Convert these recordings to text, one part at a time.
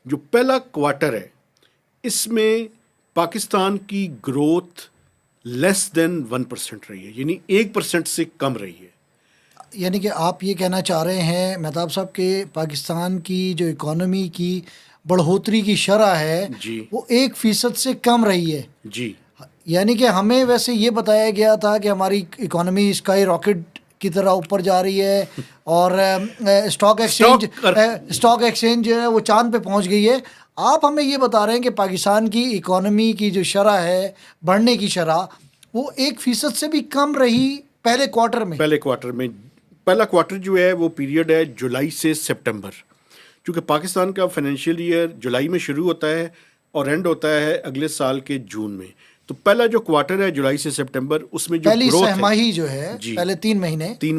جو پہلا کوارٹر ہے اس میں پاکستان کی گروتھ لیس دین 1% رہی ہے، یعنی 1% سے کم رہی ہے۔ یعنی کہ آپ یہ کہنا چاہ رہے ہیں مہتاب صاحب کہ پاکستان کی جو اکانومی کی بڑھوتری کی شرح ہے جی وہ 1% سے کم رہی ہے۔ جی یعنی کہ ہمیں ویسے یہ بتایا گیا تھا کہ ہماری اکانومی اسکائی راکٹ کی طرح اوپر جا رہی ہے اور اسٹاک ایکسچینج جو ہے وہ چاند پہ پہنچ گئی ہے۔ آپ ہمیں یہ بتا رہے ہیں کہ پاکستان کی اکانومی کی جو شرح ہے بڑھنے کی شرح وہ 1% سے بھی کم رہی پہلے کوارٹر میں۔ پہلا کوارٹر جو ہے وہ پیریڈ ہے جولائی سے سپٹمبر، چونکہ پاکستان کا فائنینشیل ایئر جولائی میں شروع ہوتا ہے اور اینڈ ہوتا ہے اگلے سال کے جون میں، تو پہلا جو کوارٹر ہے جولائی سے سپٹمبر اس میں جو پہلی گروتھ سہ-ماہی جو ہے جی پہلے 3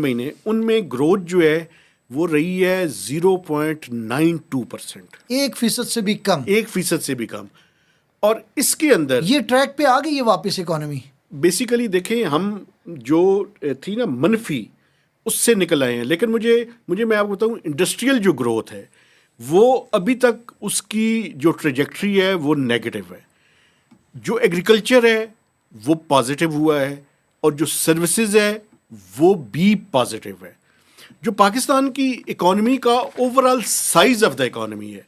مہینے ان میں گروتھ جو ہے وہ رہی ہے 0.92%، 1% سے بھی کم۔ 1% سے بھی کم۔ اور اس کے اندر یہ ٹریک پہ آ گئی ہے واپس اکانومی۔ بیسیکلی دیکھیں ہم جو تھی نا منفی اس سے نکل آئے ہیں، لیکن مجھے میں آپ کو بتاؤں انڈسٹریل جو گروتھ ہے وہ ابھی تک اس کی جو ٹریجیکٹری ہے وہ نیگیٹو ہے۔ جو ایگریکلچر ہے وہ پازیٹیو ہوا ہے اور جو سروسز ہے وہ بھی پازیٹیو ہے۔ جو پاکستان کی اکانومی کا over all size of the economy ہے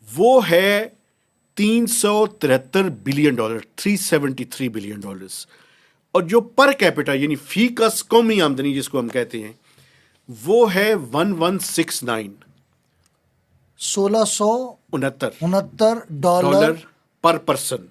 وہ ہے $373 بلین، $373 بلین، اور جو پر کیپٹا یعنی فی کس قومی آمدنی جس کو ہم کہتے ہیں وہ ہے 1169 $1669 ڈالر پر پرسن۔